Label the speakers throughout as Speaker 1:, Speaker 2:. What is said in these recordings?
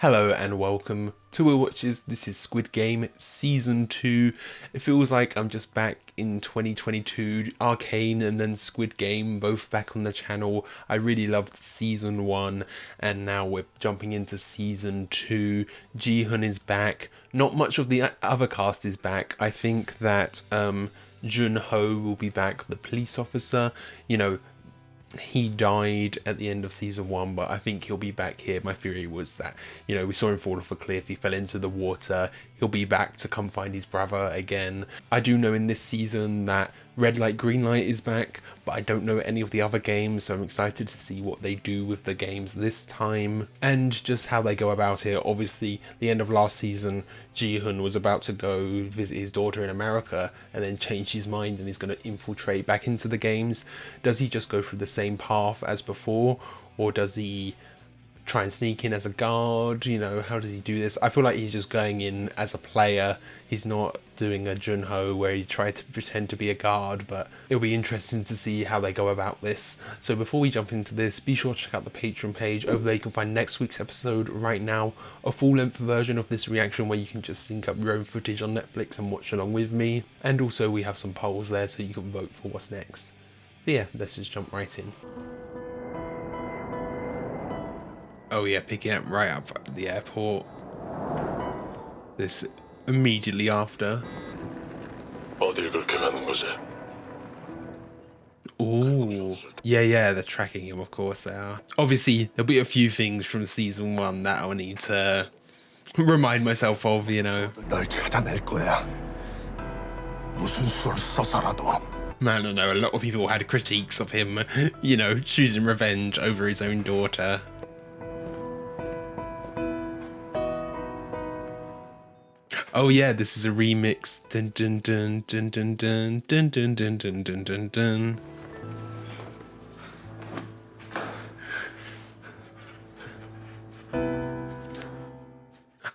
Speaker 1: Hello and welcome to Will Watches. This is Squid Game Season 2. It feels like I'm just back in 2022. Arcane and then Squid Game, both back on the channel. I really loved Season 1 and now we're jumping into Season 2. Ji-hun is back. Not much of the other cast is back. I think that Jun-ho will be back, the police officer. You know, he died at the end of season 1, but I think he'll be back here. My theory was that, you know, we saw him fall off a cliff, he fell into the water, he'll be back to come find his brother again. I do know in this season that Red Light Green Light is back, but I don't know any of the other games, so I'm excited to see what they do with the games this time and just how they go about it. Obviously, the end of last season, Ji-hun was about to go visit his daughter in America and then changed his mind and he's going to infiltrate back into the games. Does he just go through the same path as before, or does he try and sneak in as a guard? You know, how does he do this? I feel like he's just going in as a player. He's not doing a Jun-ho where he tried to pretend to be a guard, but it'll be interesting to see how they go about this. So before we jump into this, be sure to check out the Patreon page. Over there you can find next week's episode right now, a full-length version of this reaction where you can just sync up your own footage on Netflix and watch along with me. And also we have some polls there so you can vote for what's next. So yeah, let's just jump right in. Oh yeah, picking up right up at the airport. This immediately after.
Speaker 2: 어딜 그렇게 가는 거지?
Speaker 1: Ooh. Yeah, they're tracking him, of course they are. Obviously, there'll be a few things from season 1 that I'll need to remind myself of, you know.
Speaker 2: 널 찾아낼 거야. 무슨 수를 써서라도.
Speaker 1: Man, I know a lot of people had critiques of him, you know, choosing revenge over his own daughter. Oh yeah, this is a remix. Dun dun dun dun dun dun dun dun dun dun dun dun dun.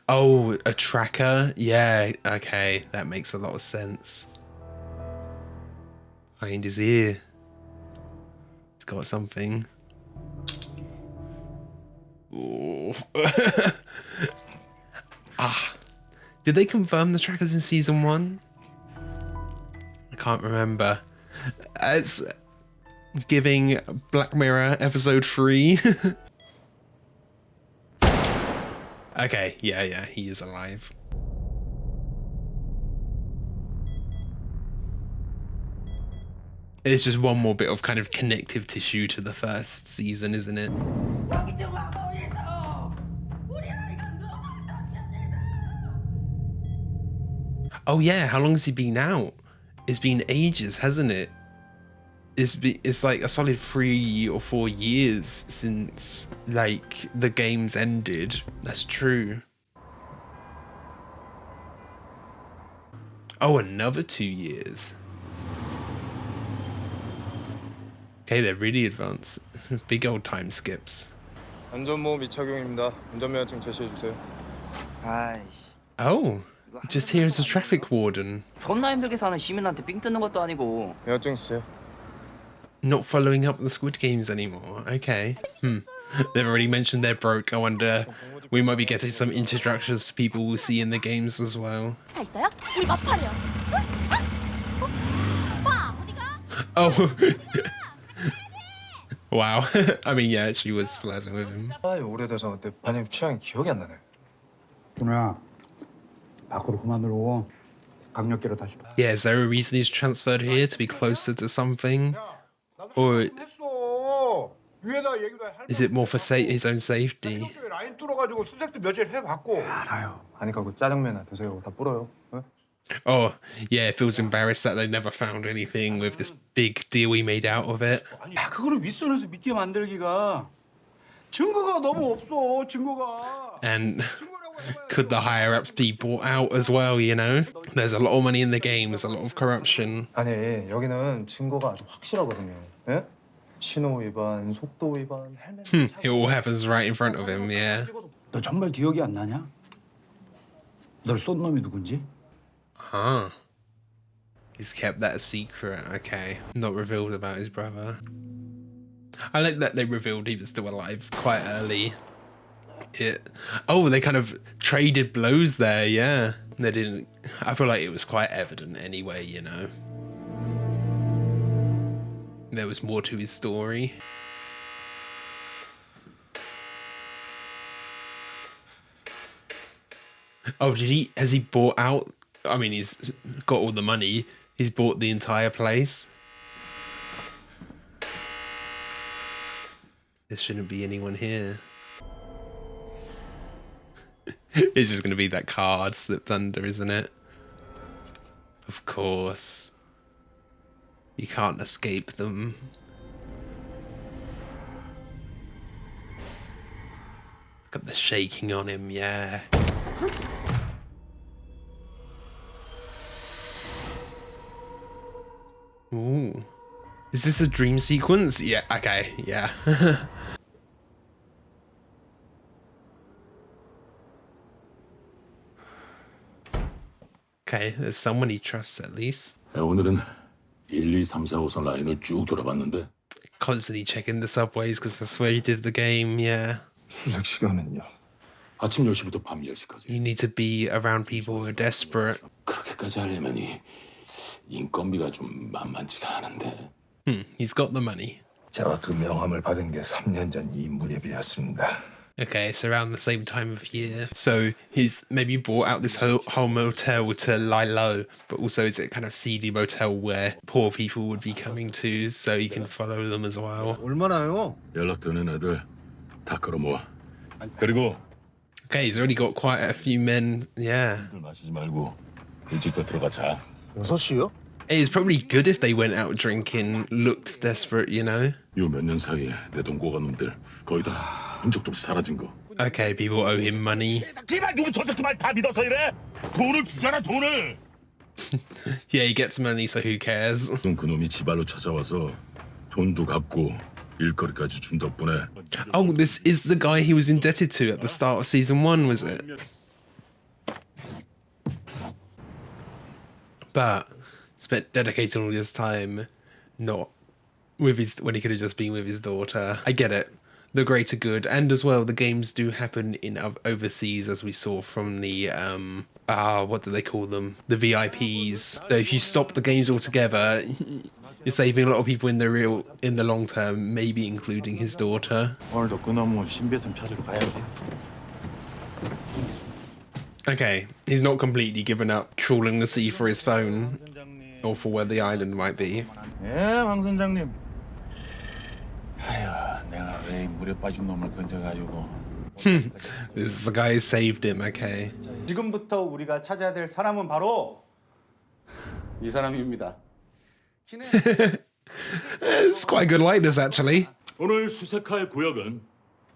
Speaker 1: Oh, a tracker? Yeah, okay, that makes a lot of sense. Behind his ear. He's got something. Ooh. Ah. Did they confirm the trackers in season 1? I can't remember. It's giving Black Mirror episode 3. Okay, yeah, he is alive. It's just one more bit of kind of connective tissue to the first season, isn't it? Oh yeah, how long has he been out? It's been ages, hasn't it? It's like a solid 3 or 4 years since like the games ended. That's true. Oh, another 2 years. Okay, they're really advanced. Big old time skips.
Speaker 3: 안전모험 미착용입니다. 운전면허증 제시해 주세요.
Speaker 4: 아이씨.
Speaker 1: Oh, just here is a traffic warden.
Speaker 4: 존나 힘들게 사는 시민한테 삥 뜯는 것도 아니고.
Speaker 3: 면허증 주세요.
Speaker 1: Not following up the Squid Games anymore. Okay. They've already mentioned they're broke. I wonder we might be getting some introductions to people we'll see in the games as well.
Speaker 5: 다 있어요? 우리 마팔이요. 오빠 어디가?
Speaker 1: Oh. Wow. I mean, yeah, she was flirting with him.
Speaker 3: 아, 오래돼서 내 반영 취향이 기억이 안 나네.
Speaker 6: 준호야, 밖으로 그만 들어오고 강력계로 다시.
Speaker 1: Yeah, is there a reason he's transferred here to be closer to something? Or is it more for his own safety?
Speaker 6: 라인 뚫어가지고 수색도 며칠 해봤고. 알아요.
Speaker 3: 아니까 그 짜장면이나 드세요. 다 불어요. 네?
Speaker 1: Oh, yeah, it feels embarrassed that they never found anything with this big deal we made out of it.
Speaker 6: 야, 그거를 윗선에서 믿게 만들기가 증거가 너무 없어. 증거가.
Speaker 1: And could the higher ups be bought out as well, you know? There's a lot of money in the game, there's a lot of corruption.
Speaker 3: 아니, 여기는 증거가 아주 확실하거든요. 예? 신호 위반, 속도 위반, 헬멧.
Speaker 1: It all happens right in front of him, yeah.
Speaker 6: 너 정말 기억이 안 나냐? 널 쏜 놈이 누군지?
Speaker 1: Huh. He's kept that a secret, okay. Not revealed about his brother. I like that they revealed he was still alive quite early. it. Oh, they kind of traded blows there, yeah. They didn't. I feel like it was quite evident anyway, you know. There was more to his story. Oh, has he bought out? I mean, he's got all the money. He's bought the entire place. There shouldn't be anyone here. It's just going to be that card slipped under, isn't it? Of course. You can't escape them. Got the shaking on him, yeah. Ooh. Is this a dream sequence? Yeah, okay, yeah. Okay, there's someone he trusts at least.
Speaker 2: 오늘은 1, 2, 3, 4, 5선 라인을 쭉 돌아봤는데
Speaker 1: Constantly checking the subways because that's where he did the game, yeah.
Speaker 2: 수색 시간은요? 아침 10시부터 밤 10시까지.
Speaker 1: You need to be around people who are desperate.
Speaker 2: 그렇게까지 하려면이 인건비가 좀 만만치가 않은데.
Speaker 1: He's got the money.
Speaker 2: 제가 그 명함을 받은 게 3년 전 이 무렵이었습니다.
Speaker 1: Okay, it's around the same time of year. So he's maybe bought out this whole motel to lie low, but also is it kind of seedy motel where poor people would be coming to, so he can follow them as well.
Speaker 3: 얼마나요?
Speaker 2: 연락되는 애들 다 끌어모아. 그리고
Speaker 1: Okay, he's already got quite a few men, yeah.
Speaker 2: 술 마시지 말고 일찍 더 들어가자.
Speaker 3: 6시요?
Speaker 1: It's probably good if they went out drinking, looked desperate, you know?
Speaker 2: 요 몇 년 사이에 내 돈 꼬간 놈들 거의 다 흔적도 없이 사라진 거.
Speaker 1: Okay, people owe him money.
Speaker 2: 제발 누구 저 새끼 말 다 믿어서 이래? 돈을 주잖아 돈을.
Speaker 1: Yeah, he gets money, so who cares?
Speaker 2: 그 놈이 지발로 찾아와서 돈도 갚고 일거리까지 준 덕분에.
Speaker 1: Oh, this is the guy he was indebted to at the start of season 1, was it? But spent dedicated all this time not with his, when he could have just been with his daughter. I get it. The greater good, and as well, the games do happen in overseas, as we saw from the what do they call them? The VIPs. So if you stop the games altogether, you're saving a lot of people in the long term, maybe including his daughter.
Speaker 6: 오늘도 그놈의 신비섬 찾으러 가야지.
Speaker 1: Okay, he's not completely given up trawling the sea for his phone, or for where the island might be.
Speaker 6: 예, 황 선장님. 아휴, 내가 왜 물에 빠진 놈을 건져가지고.
Speaker 1: This is the guy who saved him, okay.
Speaker 6: 지금부터 우리가 찾아야 될 사람은 바로 이 사람입니다.
Speaker 1: It's quite a good likeness, actually.
Speaker 2: 오늘 수색할 구역은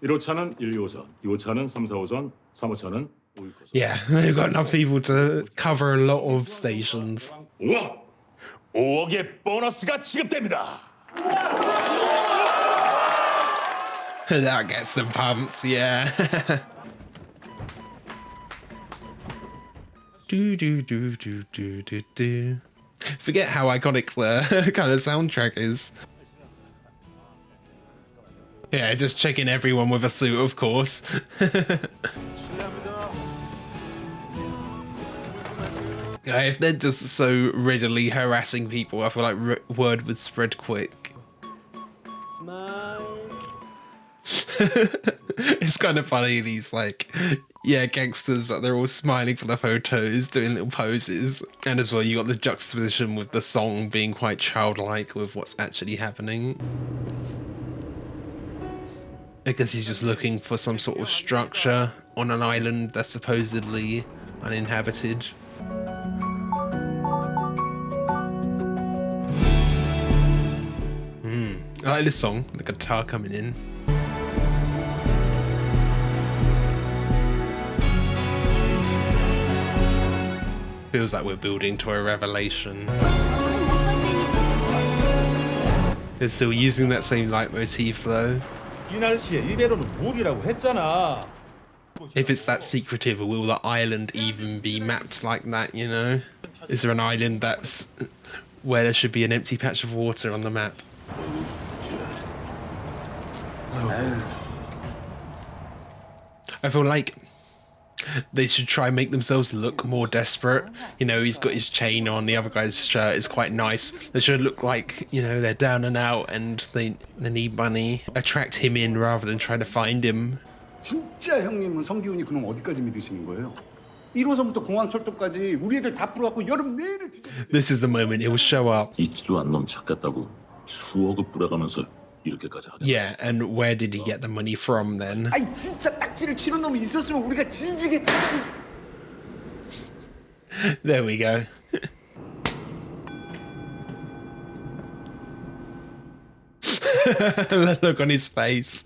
Speaker 2: 1호차는 1, 2호선, 2호차는 3, 4호선, 3호차는 5, 6호선.
Speaker 1: Yeah, they've got enough people to cover a lot of stations.
Speaker 2: 5억! 5억의 보너스가 지급됩니다.
Speaker 1: That gets them pumped, yeah. do. Forget how iconic the kind of soundtrack is. Yeah, just checking everyone with a suit, of course. If they're just so readily harassing people, I feel like word would spread quick. It's kind of funny, these like, yeah, gangsters, but they're all smiling for the photos, doing little poses. And as well, you got the juxtaposition with the song being quite childlike with what's actually happening. I guess he's just looking for some sort of structure on an island that's supposedly uninhabited. I like this song, the guitar coming in. Feels like we're building to a revelation. They're still using that same leitmotif though.
Speaker 6: 이 날씨에 이대로는 무리라고 했잖아.
Speaker 1: If it's that secretive, will the island even be mapped like that, you know? Is there an island that's where there should be an empty patch of water on the map? I feel like they should try and make themselves look more desperate. You know, he's got his chain on, the other guy's shirt is quite nice. They should look like, you know, they're down and out and they need money. Attract him in rather than try to find him.
Speaker 6: 진짜 형님은 성기훈이 그놈 어디까지 믿으시는 거예요? 1호선부터 공항철도까지 우리 애들 다 뿌려갖고 여름 내내 뒤져.
Speaker 1: This is the moment he will show up.
Speaker 2: 있지도 않는 놈 찾겠다고 수억을 뿌려가면서 이렇게까지 하겠다.
Speaker 1: Yeah, and where did he get the money from then?
Speaker 6: 아이 진짜 딱지를 치는 놈이 있었으면 우리가 진지게 찾아볼.
Speaker 1: There we go. The look on his face.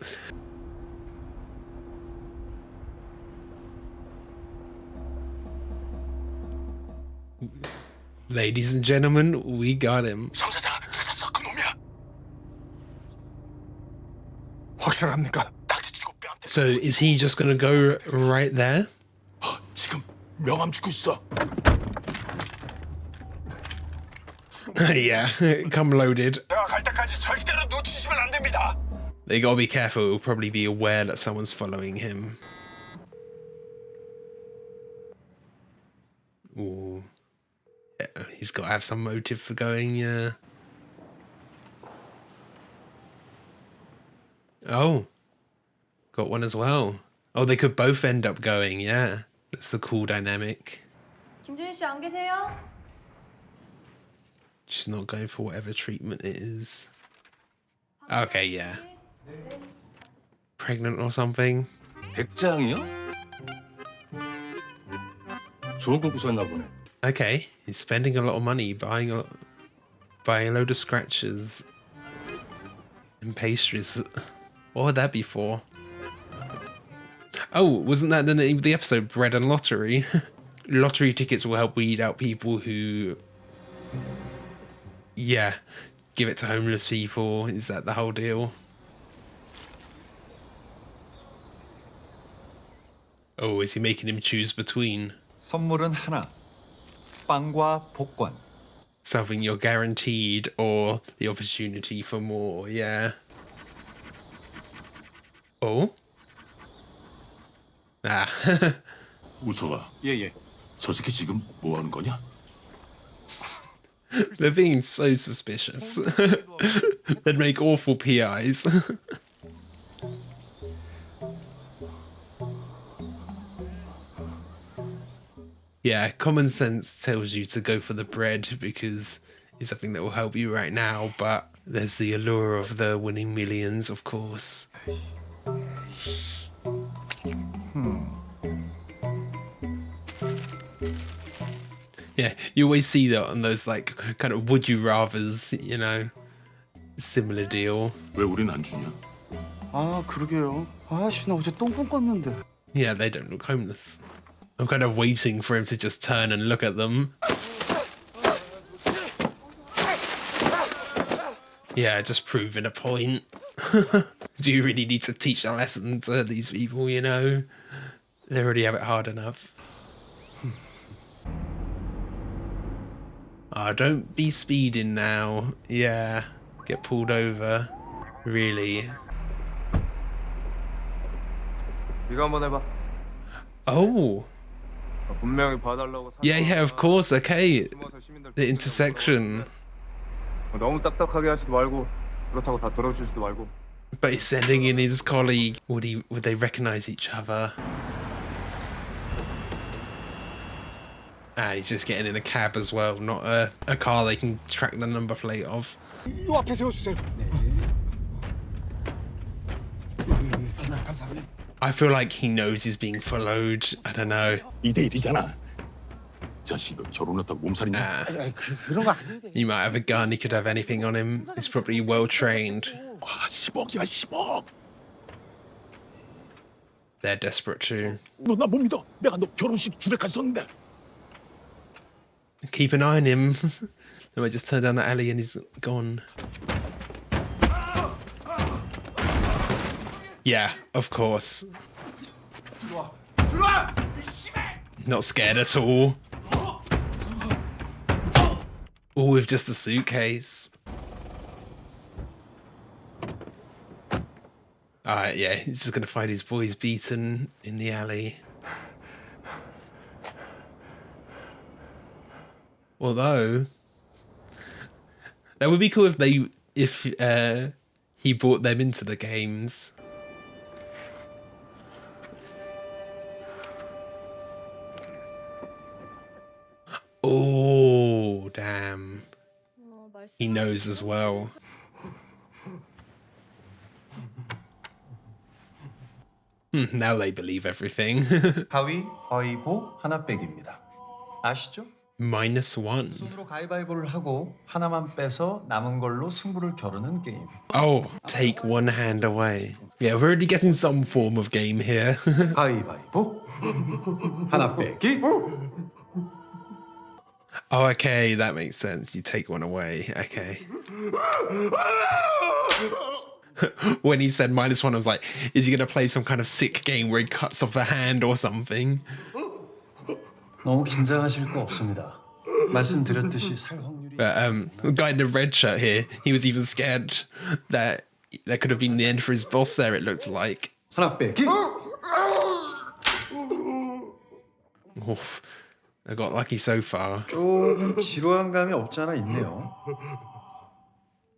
Speaker 1: Ladies and gentlemen, we got him.
Speaker 6: 성사장 찾았어 그 놈이야. 확실합니까? 딱지 치고 뺨 때.
Speaker 1: So is he just gonna go right there?
Speaker 6: 지금 명함 주고 있어.
Speaker 1: Yeah, come loaded.
Speaker 6: 내가 갈 때까지 절대로 놓치시면 안 됩니다.
Speaker 1: They gotta be careful, he'll probably be aware that someone's following him. Ooh. Yeah, he's gotta have some motive for going, yeah. Oh. Got one as well. Oh, they could both end up going, yeah. That's a cool dynamic.
Speaker 5: 김준희 씨 안 계세요?
Speaker 1: She's not going for whatever treatment it is. Okay, yeah. Pregnant or something?
Speaker 7: 백장이요? 좋은 거 구셨나 보네.
Speaker 1: Okay, he's spending a lot of money buying a load of scratchers and pastries. What would that be for? Oh, wasn't that the name of the episode? Bread and Lottery? Lottery tickets will help weed out people who... Yeah, give it to homeless people. Is that the whole deal? Oh, is he making him choose between?
Speaker 8: 선물은 하나. 빵과 복권.
Speaker 1: Something you're guaranteed or the opportunity for more, yeah. Oh? Ah.
Speaker 2: 우서가
Speaker 6: 예예.
Speaker 2: 저 새끼 지금 뭐 하는 거냐?
Speaker 1: They're being so suspicious. They'd make awful PIs. Yeah, common sense tells you to go for the bread because it's something that will help you right now, but there's the allure of the winning millions, of course. Yeah, you always see that on those like kind of would you rathers, you know, similar deal.
Speaker 2: 왜 우린 안 주냐?
Speaker 3: 아 그러게요. 아씨 나 어제 똥꿈 꿨는데.
Speaker 1: Yeah, they don't look homeless. I'm kind of waiting for him to just turn and look at them. Yeah, just proving a point. Do you really need to teach a lesson to these people, you know? They already have it hard enough. Oh, don't be speeding now. Yeah, get pulled over. Really.
Speaker 8: 이거 한번 해봐.
Speaker 1: Oh.
Speaker 8: 분명히 봐달라고.
Speaker 1: Yeah, of course. Okay. The intersection.
Speaker 8: 너무 딱딱하게 하지도 말고 그렇다고 다 들어주지도 말고.
Speaker 1: But he's sending in his colleague. Would they recognize each other? Ah, he's just getting in a cab as well, not a car they can track the number plate of.
Speaker 6: 이 앞에 세워주세요.
Speaker 1: I feel like he knows he's being followed. I don't know.
Speaker 2: 2대1이잖아. 자식은 결혼했다고 몸살이냐?
Speaker 1: Ah,
Speaker 6: 그런 거 아닌데.
Speaker 1: he might have a gun. He could have anything on him. He's probably well trained.
Speaker 2: 와, 10억이야 10억.
Speaker 1: They're desperate too.
Speaker 2: 너 나 못 믿어. 내가 너 결혼식 주례까지 썼는데.
Speaker 1: Keep an eye on him. Then I just turn down the alley and he's gone. Yeah, of course.
Speaker 6: 들어와.
Speaker 1: Not scared at all. All with just a suitcase. Alright, yeah, he's just gonna find his boys beaten in the alley. Although that would be cool if he brought them into the games. Oh, damn. He knows as well. Now they believe everything.
Speaker 9: 가위바위보 하나 빼기입니다. 아시죠?
Speaker 1: -1.
Speaker 9: 손으로 가위바위보를 하고 하나만 빼서 남은 걸로 승부를 겨루는 게임.
Speaker 1: Oh, take one hand away. Yeah, we're already getting some form of game here.
Speaker 9: 가위바위보 하나 빼기.
Speaker 1: Oh, okay, that makes sense. You take one away. Okay. When he said -1, I was like, is he going to play some kind of sick game where he cuts off a hand or something?
Speaker 9: 너무 긴장하실 거 없습니다. 말씀드렸듯이 살 확률이.
Speaker 1: But the guy in the red shirt here, he was even scared that that could have been the end for his boss there, it looked like.
Speaker 9: 하나 빼기.
Speaker 1: Oof, I got lucky so far.
Speaker 9: 조금 지루한 감이 없지 않아 있네요.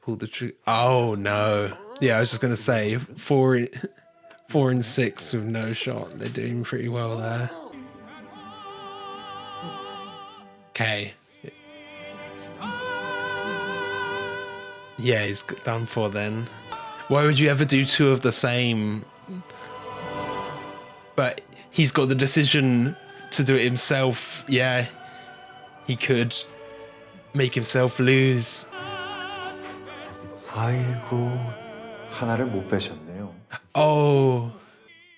Speaker 1: Pull the trigger. Oh no. Yeah, I was just gonna say 4 and 6 with no shot. They're doing pretty well there. Okay. Yeah, he's done for then. Why would you ever do 2 of the same? But he's got the decision to do it himself. Yeah, he could make himself lose.
Speaker 3: 아이고, 하나를 못 빼셨네요.
Speaker 1: Oh,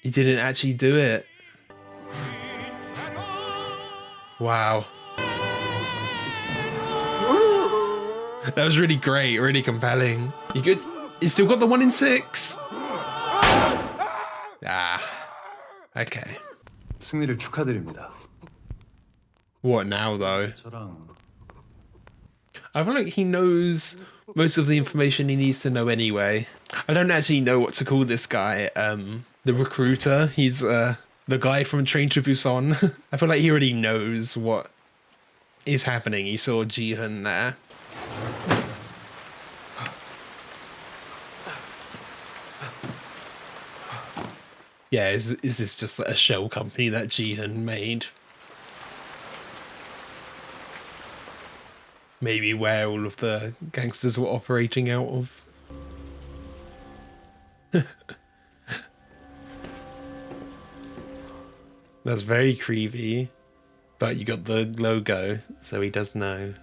Speaker 1: he didn't actually do it. Wow. That was really great, really compelling. You good? You still got the 1 in 6? Ah, okay.
Speaker 9: 승리를 축하드립니다.
Speaker 1: What now, though?
Speaker 9: 저랑
Speaker 1: I feel like he knows most of the information he needs to know anyway. I don't actually know what to call this guy. The recruiter. He's the guy from Train to Busan. I feel like he already knows what is happening. He saw Ji-hun there. Yeah, is this just a shell company that Ji-hun made? Maybe where all of the gangsters were operating out of. That's very creepy. But you got the logo, so he does know.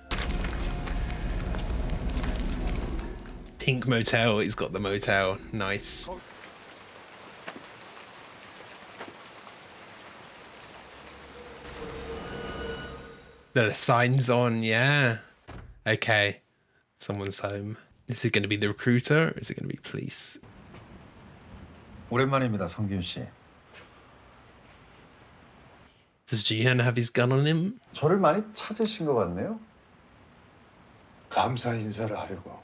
Speaker 1: Pink Motel, he's got the motel. Nice. The sign's on, yeah. Okay. Someone's home. Is it going to be the recruiter or is it going to be police?
Speaker 9: 오랜만입니다, 성균 씨.
Speaker 1: Does Ji-hun have his gun on him?
Speaker 3: 저를 많이 찾으신 것 같네요.
Speaker 9: 감사 인사를 하려고.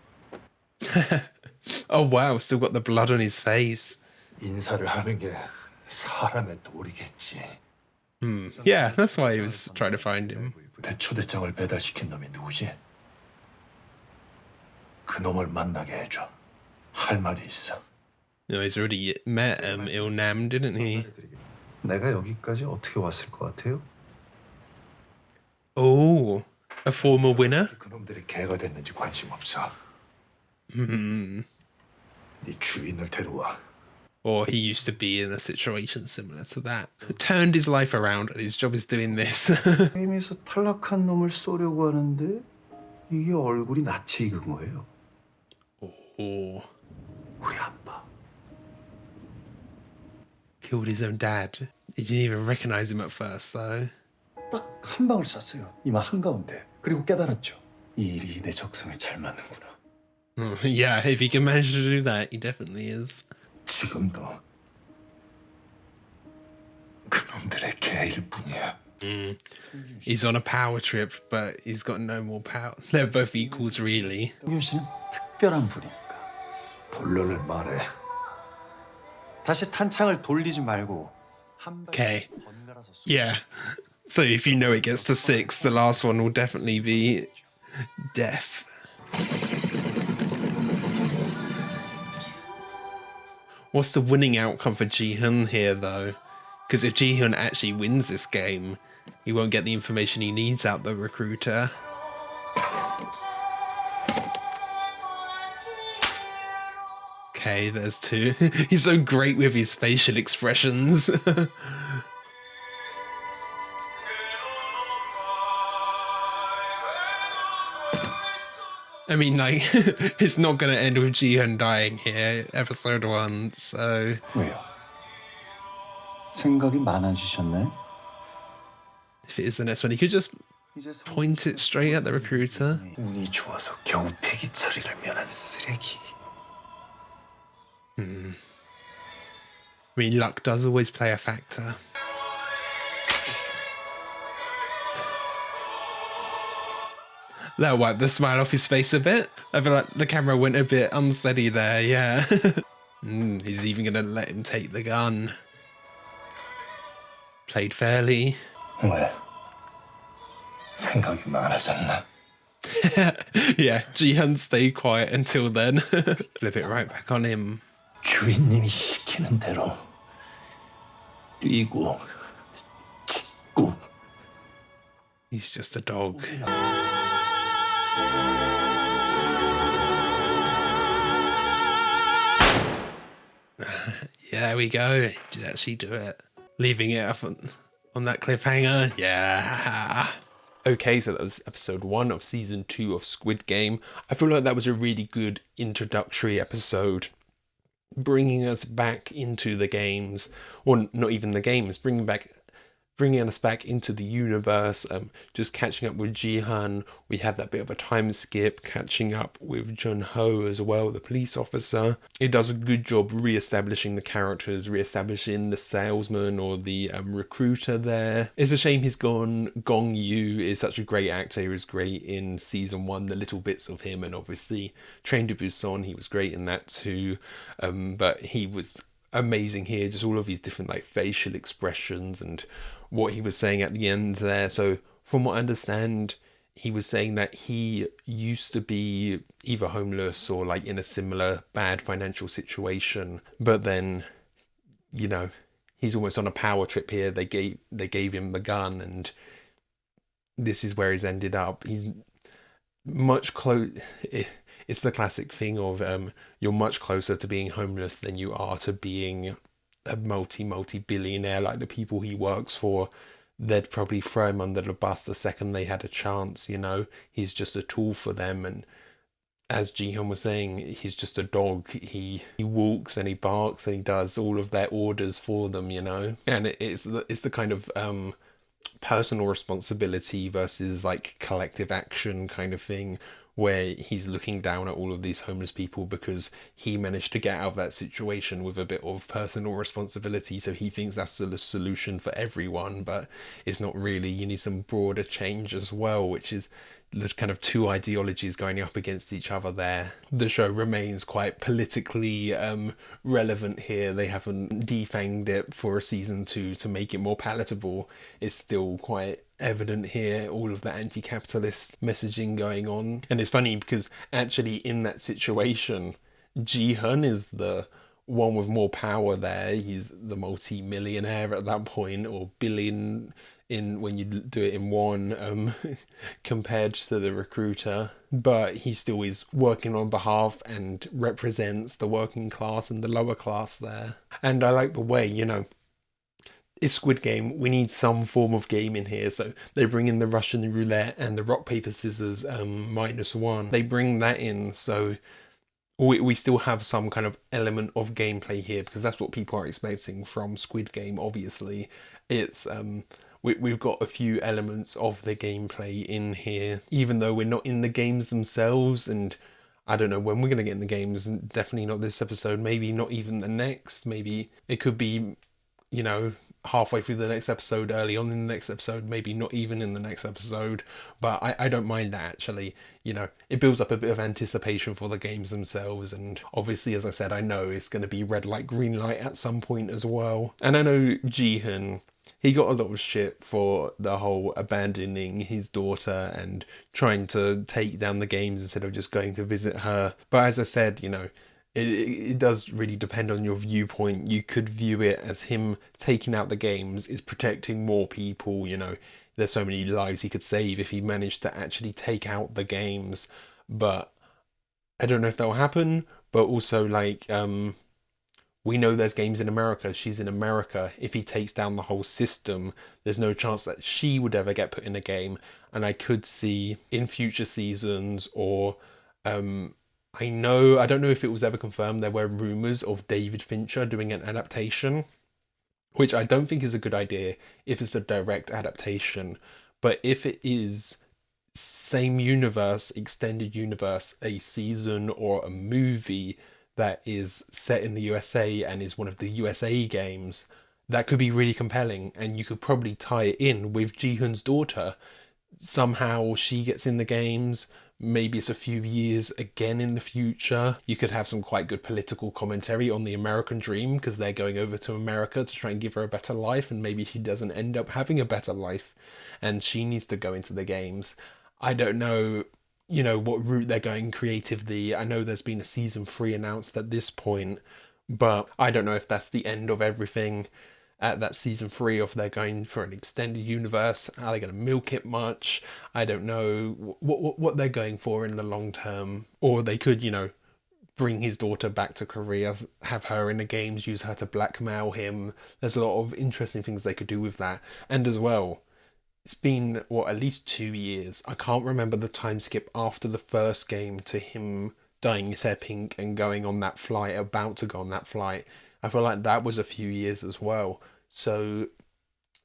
Speaker 1: Oh wow, still got the blood on his face.
Speaker 9: 인사를 하는 게 사람의 도리겠지.
Speaker 1: Yeah, that's why he was trying to find him.
Speaker 9: 내 초대장을 배달시킨 놈이 누구지? 그 놈을 만나게 해줘. 할 말이 있어.
Speaker 1: No, he's already met Il-nam, didn't he?
Speaker 9: 내가 여기까지 어떻게 왔을 것 같아요?
Speaker 1: Oh, a former winner?
Speaker 9: 그 놈들이 개가 됐는지 관심 없어. 네 주인을 데려와.
Speaker 1: Or he used to be in a situation similar to that. Turned his life around and his job is doing this.
Speaker 9: 게임에서 탈락한 놈을 쏘려고 하는데 이게 얼굴이 낯이 익은 거예요.
Speaker 1: Oh,
Speaker 9: 우리 아빠.
Speaker 1: killed his own dad. He didn't even recognize him at first though.
Speaker 9: 딱 한 방을 쐈어요. 이마 한가운데. 그리고 깨달았죠. 이 일이 내 적성에 잘 맞는구나.
Speaker 1: Yeah, if he can manage to do that, he definitely is.
Speaker 9: 지금도 그놈들의 개일 뿐이야.
Speaker 1: He's on a power trip, but he's got no more power. They're both equals, really.
Speaker 9: 성균 씨는 특별한 분이니까 본론을 말해.
Speaker 3: 다시 탄창을 돌리지 말고
Speaker 1: Okay. Yeah. So if you know it gets to 6, the last one will definitely be death. What's the winning outcome for Ji-hun here, though? Because if Ji-hun actually wins this game, he won't get the information he needs out the recruiter. Okay, there's 2. He's so great with his facial expressions. I mean, like, it's not going to end with Ji-hun dying here, episode 1, so...
Speaker 3: 왜요? 생각이 많아지셨나요?
Speaker 1: If it is the next one, he could just point it straight at the recruiter.
Speaker 3: 운이 좋아서 겨우 폐기 처리를 면한 쓰레기.
Speaker 1: I mean, luck does always play a factor. That'll wipe the smile off his face a bit. I feel like the camera went a bit unsteady there, yeah. He's even gonna let him take the gun. Played fairly.
Speaker 3: 왜? 생각이 많아졌나?
Speaker 1: Yeah, Ji-hun stayed quiet until then. Flip it right back on him.
Speaker 3: 주인님이 시키는 대로 뛰고 짖고.
Speaker 1: He's just a dog. Yeah, there we go. He did actually do it. Leaving it up on that cliffhanger. Yeah. Okay, so that was episode 1 of season 2 of Squid Game. I feel like that was a really good introductory episode, bringing us back into the games, or not even the games, bringing us back into the universe, just catching up with Ji-hun. We had that bit of a time skip, catching up with Jun-ho as well, the police officer. It does a good job re-establishing the characters, re-establishing the salesman or the recruiter there. It's a shame he's gone. Gong Yoo is such a great actor. He was great in season 1, the little bits of him, and obviously Train to Busan, he was great in that too. But he was amazing here, just all of his different like facial expressions and what he was saying at the end there. So from what I understand, he was saying that he used to be either homeless or like in a similar bad financial situation, but then, you know, he's almost on a power trip here. They gave him the gun, and this is where he's ended up. He's much close. It's the classic thing of you're much closer to being homeless than you are to being a multi-billionaire. Like the people he works for, they'd probably throw him under the bus the second they had a chance, you know. He's just a tool for them, and as Ji-hun was saying, he's just a dog. He walks and he barks and he does all of their orders for them, you know. And it's the kind of personal responsibility versus like collective action kind of thing, where he's looking down at all of these homeless people because he managed to get out of that situation with a bit of personal responsibility. So he thinks that's the solution for everyone, but it's not really. You need some broader change as well, which is there's kind of two ideologies going up against each other there. The show remains quite politically relevant here. They haven't defanged it for a season 2 to make it more palatable. It's still quite evident here, all of the anti-capitalist messaging going on. And it's funny because actually in that situation, Ji-hun is the one with more power there. He's the multi-millionaire at that point, or billion in when you do it in one, compared to the recruiter, but he still is working on behalf and represents the working class and the lower class there. And I like the way, you know, it's Squid Game, we need some form of game in here, so they bring in the Russian roulette and the rock paper scissors -1. They bring that in, so we still have some kind of element of gameplay here, because that's what people are expecting from Squid Game. Obviously it's we've got a few elements of the gameplay in here, even though we're not in the games themselves. And I don't know when we're going to get in the games, definitely not this episode, maybe not even the next. Maybe it could be, you know, halfway through the next episode, early on in the next episode, maybe not even in the next episode. But I don't mind that, actually. You know, it builds up a bit of anticipation for the games themselves. And obviously, as I said, I know it's going to be red light, green light at some point as well. And I know Jihan, he got a lot of shit for the whole abandoning his daughter and trying to take down the games instead of just going to visit her. But as I said, you know, it does really depend on your viewpoint. You could view it as him taking out the games is protecting more people, you know. There's so many lives he could save if he managed to actually take out the games. But I don't know if that'll happen. But also, like, we know there's games in America. She's in America. If he takes down the whole system, there's no chance that she would ever get put in a game. And I could see in future seasons, or I don't know if it was ever confirmed, there were rumors of David Fincher doing an adaptation, which I don't think is a good idea if it's a direct adaptation. But if it is same universe, extended universe, a season or a movie that is set in the USA and is one of the USA games, that could be really compelling, and you could probably tie it in with Jihoon's daughter. Somehow she gets in the games, maybe it's a few years again in the future. You could have some quite good political commentary on the American dream, because they're going over to America to try and give her a better life, and maybe she doesn't end up having a better life and she needs to go into the games. I don't know, you know, what route they're going creatively. I know there's been a season 3 announced at this point, but I don't know if that's the end of everything at that season 3, or if they're going for an extended universe. Are they going to milk it much? I don't know what they're going for in the long term. Or they could, you know, bring his daughter back to Korea, have her in the games, use her to blackmail him. There's a lot of interesting things they could do with that. And as well, it's been, what, at least 2 years. I can't remember the time skip after the first game to him dyeing his hair pink and going on that flight, about to go on that flight. I feel like that was a few years as well. So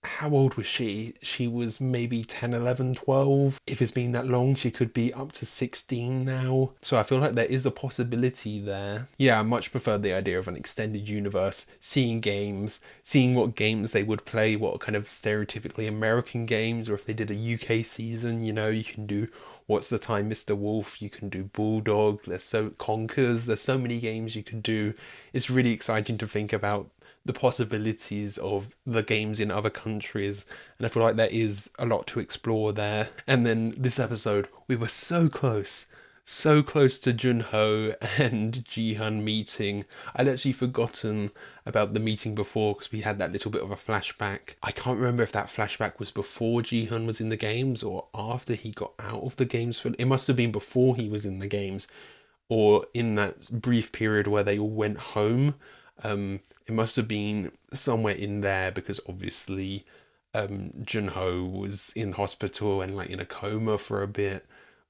Speaker 1: how old was she? She was maybe 10, 11, 12. If it's been that long, she could be up to 16 now. So I feel like there is a possibility there. Yeah, I much prefer the idea of an extended universe, seeing games, seeing what games they would play, what kind of stereotypically American games, or if they did a UK season, you know, you can do What's the Time, Mr. Wolf, you can do Bulldog, there's so many games you could do. It's really exciting to think about the possibilities of the games in other countries, and I feel like there is a lot to explore there. And then this episode, we were so close to Junho and Jihan meeting. I'd actually forgotten about the meeting before, because we had that little bit of a flashback. I can't remember if that flashback was before Jihan was in the games or after he got out of the games. It must have been before he was in the games, or in that brief period where they all went home. It must have been somewhere in there, because obviously Junho was in hospital and like in a coma for a bit.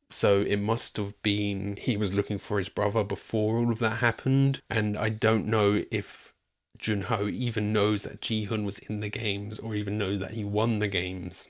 Speaker 1: So it must have been he was looking for his brother before all of that happened. And I don't know if Junho even knows that Jihoon was in the games, or even knows that he won the games.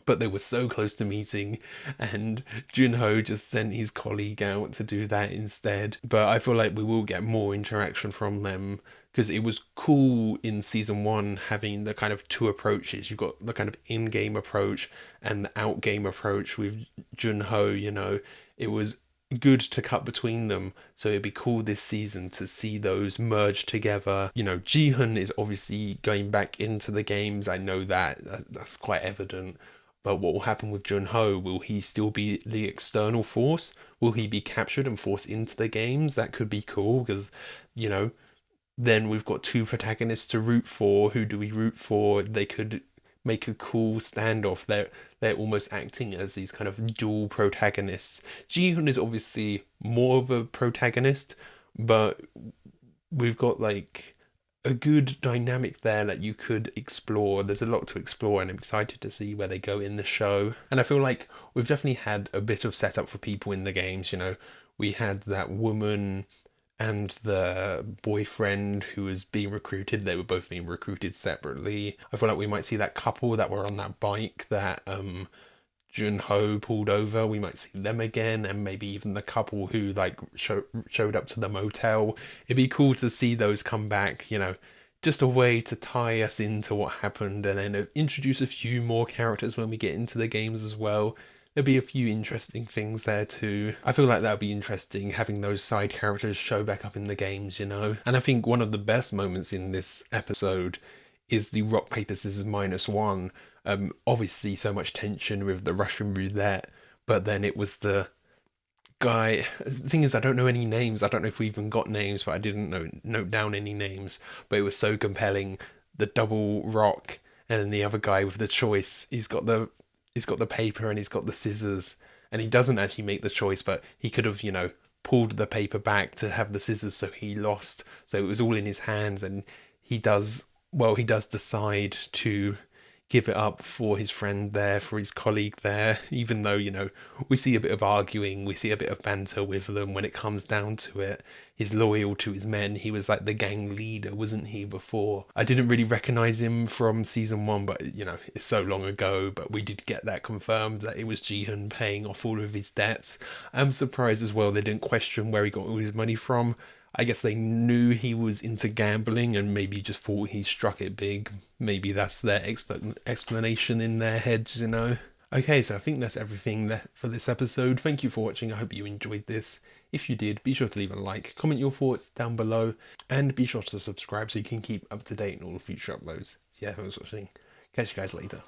Speaker 1: But they were so close to meeting, and Junho just sent his colleague out to do that instead. But I feel like we will get more interaction from them, because it was cool in season 1 having the kind of two approaches. You've got the kind of in-game approach and the out-game approach with Junho, you know. It was good to cut between them, so it'd be cool this season to see those merge together. You know, Jihoon is obviously going back into the games. I know that's quite evident. But what will happen with Junho? Will he still be the external force? Will he be captured and forced into the games? That could be cool, because, you know, then we've got two protagonists to root for. Who do we root for? They could make a cool standoff. They're almost acting as these kind of dual protagonists. Jihoon is obviously more of a protagonist, but we've got like a good dynamic there that you could explore. There's a lot to explore, and I'm excited to see where they go in the show. And I feel like we've definitely had a bit of setup for people in the games. You know, we had that woman and the boyfriend who was being recruited. They were both being recruited separately. I feel like we might see that couple that were on that bike that Junho pulled over. We might see them again, and maybe even the couple who like showed up to the motel. It'd be cool to see those come back, you know, just a way to tie us into what happened, and then introduce a few more characters when we get into the games as well. There'll be a few interesting things there too. I feel like that'll be interesting, having those side characters show back up in the games, you know? And I think one of the best moments in this episode is the rock, paper, scissors -1. Obviously so much tension with the Russian roulette, but then it was the guy. The thing is, I don't know any names. I don't know if we even got names, but I didn't note down any names. But it was so compelling. The double rock, and then the other guy with the choice. He's got the paper and he's got the scissors, and he doesn't actually make the choice, but he could have, pulled the paper back to have the scissors, so he lost. So it was all in his hands, and he does decide to give it up for his friend there, for his colleague there, even though, we see a bit of arguing, we see a bit of banter with them when it comes down to it. He's loyal to his men. He was like the gang leader, wasn't he, before? I didn't really recognise him from season 1, but, it's so long ago, but we did get that confirmed that it was Jihyun paying off all of his debts. I'm surprised as well they didn't question where he got all his money from. I guess they knew he was into gambling and maybe just thought he struck it big. Maybe that's their explanation in their heads, Okay, so I think that's everything for this episode. Thank you for watching. I hope you enjoyed this. If you did, be sure to leave a like, comment your thoughts down below, and be sure to subscribe so you can keep up to date on all future uploads. Yeah, thanks for watching. Catch you guys later.